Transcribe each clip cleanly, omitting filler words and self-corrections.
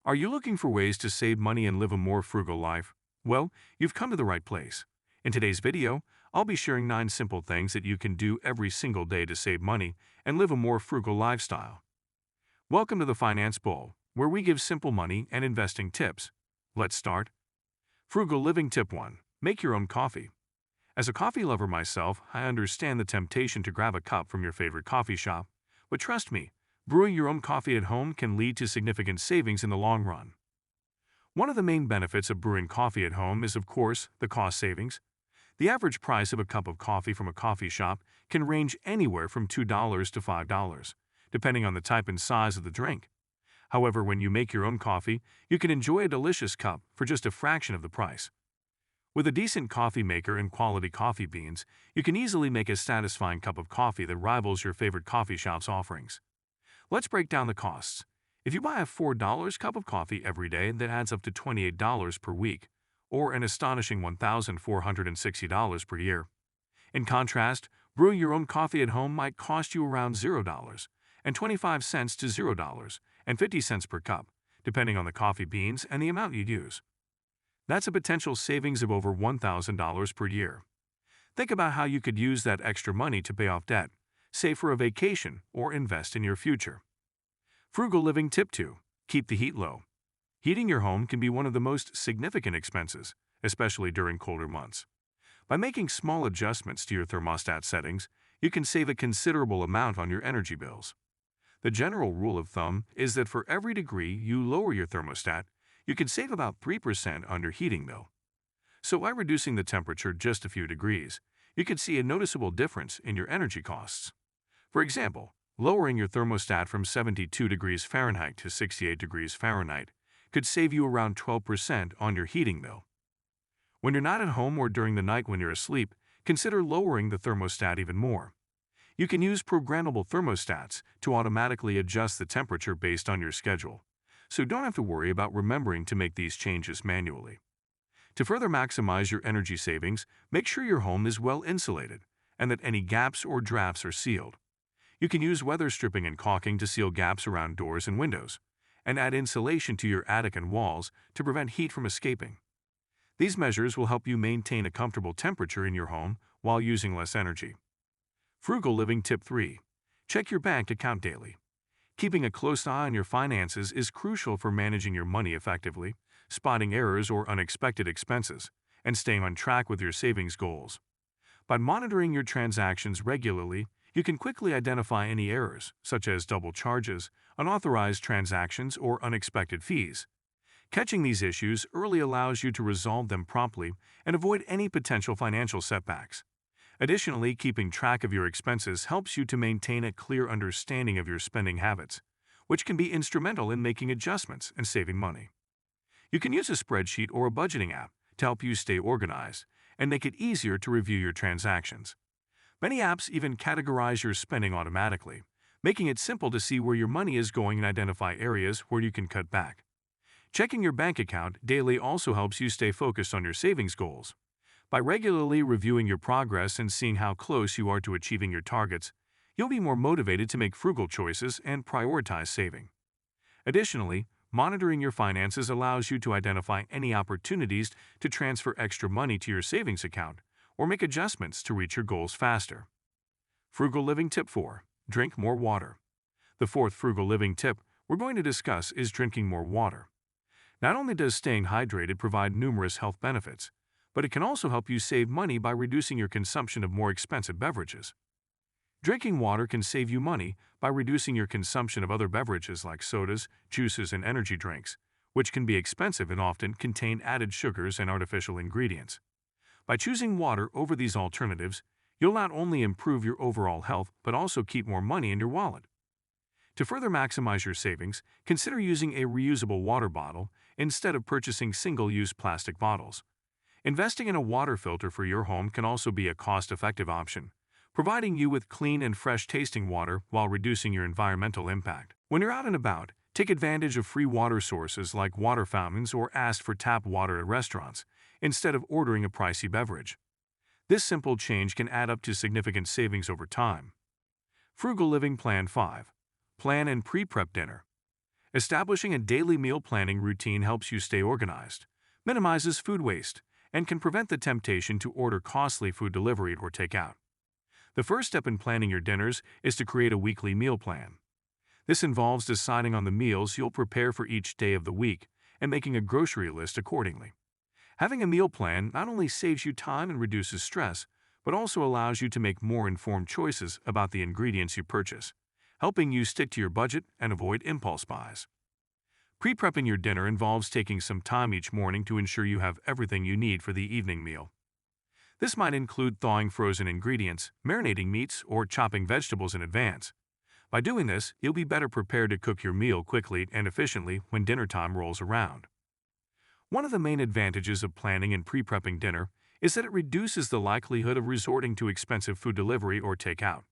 Are you looking for ways to save money and live a more frugal life? Well, you've come to the right place. In today's video, I'll be sharing 9 simple things that you can do every single day to save money and live a more frugal lifestyle. Welcome to the Finance Bowl, where we give simple money and investing tips. Let's start. Frugal Living Tip 1. Make your own coffee. As a coffee lover myself, I understand the temptation to grab a cup from your favorite coffee shop, but trust me, brewing your own coffee at home can lead to significant savings in the long run. One of the main benefits of brewing coffee at home is, of course, the cost savings. The average price of a cup of coffee from a coffee shop can range anywhere from $2 to $5, depending on the type and size of the drink. However, when you make your own coffee, you can enjoy a delicious cup for just a fraction of the price. With a decent coffee maker and quality coffee beans, you can easily make a satisfying cup of coffee that rivals your favorite coffee shop's offerings. Let's break down the costs. If you buy a $4 cup of coffee every day, that adds up to $28 per week, or an astonishing $1,460 per year. In contrast, brewing your own coffee at home might cost you around $0.25 to $0.50 per cup, depending on the coffee beans and the amount you use. That's a potential savings of over $1,000 per year. Think about how you could use that extra money to pay off debt, save for a vacation, or invest in your future. Frugal Living Tip 2. Keep the heat low. Heating your home can be one of the most significant expenses, especially during colder months. By making small adjustments to your thermostat settings, you can save a considerable amount on your energy bills. The general rule of thumb is that for every degree you lower your thermostat, you can save about 3% on your heating bill. So by reducing the temperature just a few degrees, you can see a noticeable difference in your energy costs. For example, lowering your thermostat from 72 degrees Fahrenheit to 68 degrees Fahrenheit could save you around 12% on your heating bill. When you're not at home or during the night when you're asleep, consider lowering the thermostat even more. You can use programmable thermostats to automatically adjust the temperature based on your schedule, so don't have to worry about remembering to make these changes manually. To further maximize your energy savings, make sure your home is well insulated and that any gaps or drafts are sealed. You can use weather stripping and caulking to seal gaps around doors and windows, and add insulation to your attic and walls to prevent heat from escaping. These measures will help you maintain a comfortable temperature in your home while using less energy. Frugal Living Tip 3. Check your bank account daily. Keeping a close eye on your finances is crucial for managing your money effectively, spotting errors or unexpected expenses, and staying on track with your savings goals. By monitoring your transactions regularly, you can quickly identify any errors, such as double charges, unauthorized transactions, or unexpected fees. Catching these issues early allows you to resolve them promptly and avoid any potential financial setbacks. Additionally, keeping track of your expenses helps you to maintain a clear understanding of your spending habits, which can be instrumental in making adjustments and saving money. You can use a spreadsheet or a budgeting app to help you stay organized and make it easier to review your transactions. Many apps even categorize your spending automatically, making it simple to see where your money is going and identify areas where you can cut back. Checking your bank account daily also helps you stay focused on your savings goals. By regularly reviewing your progress and seeing how close you are to achieving your targets, you'll be more motivated to make frugal choices and prioritize saving. Additionally, monitoring your finances allows you to identify any opportunities to transfer extra money to your savings account or make adjustments to reach your goals faster. Frugal Living Tip 4. Drink more water. The fourth frugal living tip we're going to discuss is drinking more water. Not only does staying hydrated provide numerous health benefits, but it can also help you save money by reducing your consumption of more expensive beverages. Drinking water can save you money by reducing your consumption of other beverages like sodas, juices, and energy drinks, which can be expensive and often contain added sugars and artificial ingredients. By choosing water over these alternatives, you'll not only improve your overall health but also keep more money in your wallet. To further maximize your savings, consider using a reusable water bottle instead of purchasing single-use plastic bottles. Investing in a water filter for your home can also be a cost-effective option, providing you with clean and fresh-tasting water while reducing your environmental impact. When you're out and about, take advantage of free water sources like water fountains or ask for tap water at restaurants, instead of ordering a pricey beverage. This simple change can add up to significant savings over time. Frugal Living Plan 5. Plan and pre-prep dinner. Establishing a daily meal planning routine helps you stay organized, minimizes food waste, and can prevent the temptation to order costly food delivery or takeout. The first step in planning your dinners is to create a weekly meal plan. This involves deciding on the meals you'll prepare for each day of the week and making a grocery list accordingly. Having a meal plan not only saves you time and reduces stress, but also allows you to make more informed choices about the ingredients you purchase, helping you stick to your budget and avoid impulse buys. Pre-prepping your dinner involves taking some time each morning to ensure you have everything you need for the evening meal. This might include thawing frozen ingredients, marinating meats, or chopping vegetables in advance. By doing this, you'll be better prepared to cook your meal quickly and efficiently when dinner time rolls around. One of the main advantages of planning and pre-prepping dinner is that it reduces the likelihood of resorting to expensive food delivery or takeout.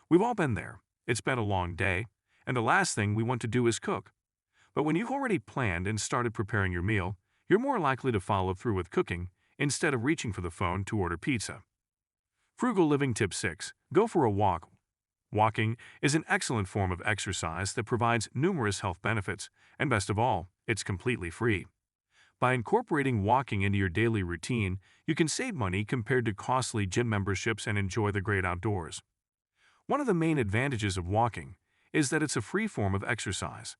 We've all been there. It's been a long day, and the last thing we want to do is cook. But when you've already planned and started preparing your meal, you're more likely to follow through with cooking instead of reaching for the phone to order pizza. Frugal Living Tip 6. Go for a walk. Walking is an excellent form of exercise that provides numerous health benefits, and best of all, it's completely free. By incorporating walking into your daily routine, you can save money compared to costly gym memberships and enjoy the great outdoors. One of the main advantages of walking is that it's a free form of exercise.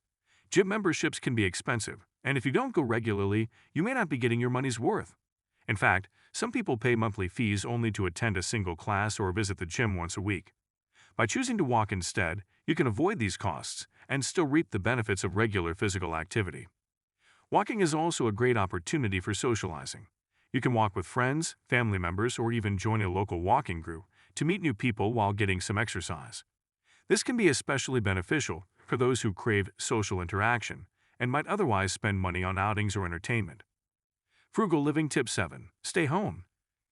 Gym memberships can be expensive, and if you don't go regularly, you may not be getting your money's worth. In fact, some people pay monthly fees only to attend a single class or visit the gym once a week. By choosing to walk instead, you can avoid these costs and still reap the benefits of regular physical activity. Walking is also a great opportunity for socializing. You can walk with friends, family members, or even join a local walking group to meet new people while getting some exercise. This can be especially beneficial for those who crave social interaction and might otherwise spend money on outings or entertainment. Frugal Living Tip 7. Stay home.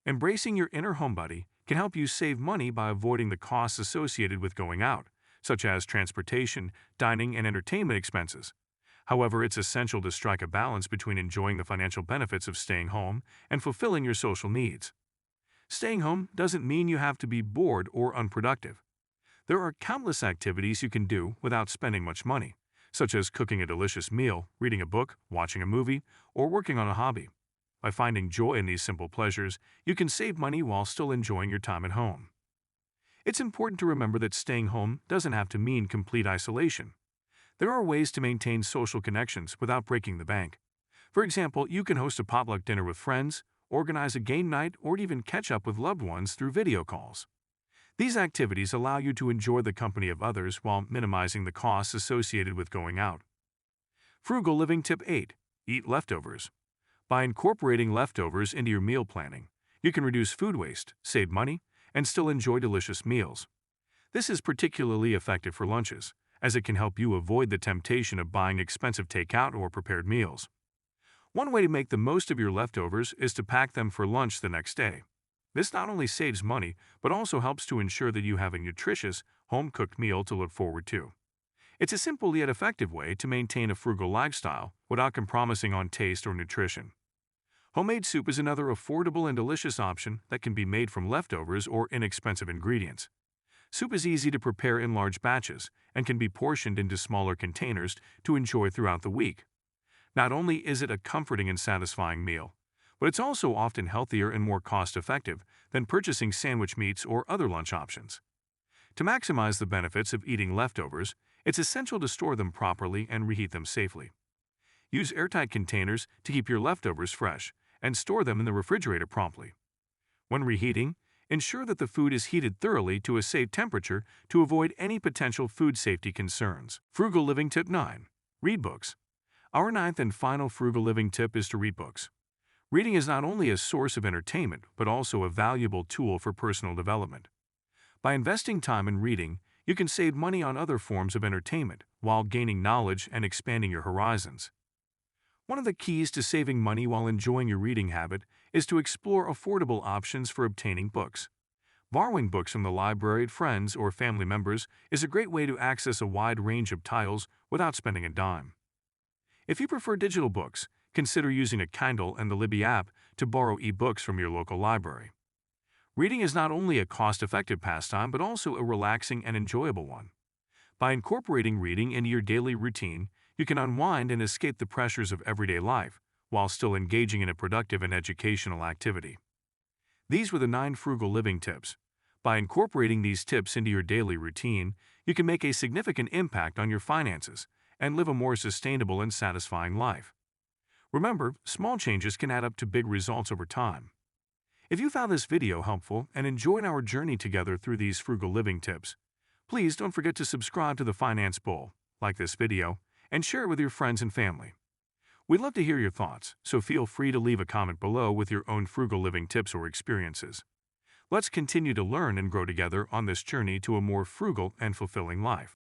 Embracing your inner homebody can help you save money by avoiding the costs associated with going out, such as transportation, dining, and entertainment expenses. However, it's essential to strike a balance between enjoying the financial benefits of staying home and fulfilling your social needs. Staying home doesn't mean you have to be bored or unproductive. There are countless activities you can do without spending much money, such as cooking a delicious meal, reading a book, watching a movie, or working on a hobby. By finding joy in these simple pleasures, you can save money while still enjoying your time at home. It's important to remember that staying home doesn't have to mean complete isolation. There are ways to maintain social connections without breaking the bank. For example, you can host a potluck dinner with friends, organize a game night, or even catch up with loved ones through video calls. These activities allow you to enjoy the company of others while minimizing the costs associated with going out. Frugal Living Tip 8. Eat leftovers. By incorporating leftovers into your meal planning, you can reduce food waste, save money, and still enjoy delicious meals. This is particularly effective for lunches, as it can help you avoid the temptation of buying expensive takeout or prepared meals. One way to make the most of your leftovers is to pack them for lunch the next day. This not only saves money, but also helps to ensure that you have a nutritious, home-cooked meal to look forward to. It's a simple yet effective way to maintain a frugal lifestyle without compromising on taste or nutrition. Homemade soup is another affordable and delicious option that can be made from leftovers or inexpensive ingredients. Soup is easy to prepare in large batches and can be portioned into smaller containers to enjoy throughout the week. Not only is it a comforting and satisfying meal, but it's also often healthier and more cost-effective than purchasing sandwich meats or other lunch options. To maximize the benefits of eating leftovers, it's essential to store them properly and reheat them safely. Use airtight containers to keep your leftovers fresh and store them in the refrigerator promptly. When reheating, ensure that the food is heated thoroughly to a safe temperature to avoid any potential food safety concerns. Frugal Living Tip 9. Read books. Our ninth and final frugal living tip is to read books. Reading is not only a source of entertainment, but also a valuable tool for personal development. By investing time in reading, you can save money on other forms of entertainment while gaining knowledge and expanding your horizons. One of the keys to saving money while enjoying your reading habit is to explore affordable options for obtaining books. Borrowing books from the library, friends, or family members is a great way to access a wide range of titles without spending a dime. If you prefer digital books, consider using a Kindle and the Libby app to borrow e-books from your local library. Reading is not only a cost-effective pastime, but also a relaxing and enjoyable one. By incorporating reading into your daily routine, you can unwind and escape the pressures of everyday life while still engaging in a productive and educational activity. These were the 9 frugal living tips. By incorporating these tips into your daily routine, you can make a significant impact on your finances and live a more sustainable and satisfying life. Remember, small changes can add up to big results over time. If you found this video helpful and enjoyed our journey together through these frugal living tips, please don't forget to subscribe to the Finance Bowl, like this video, and share it with your friends and family. We'd love to hear your thoughts, so feel free to leave a comment below with your own frugal living tips or experiences. Let's continue to learn and grow together on this journey to a more frugal and fulfilling life.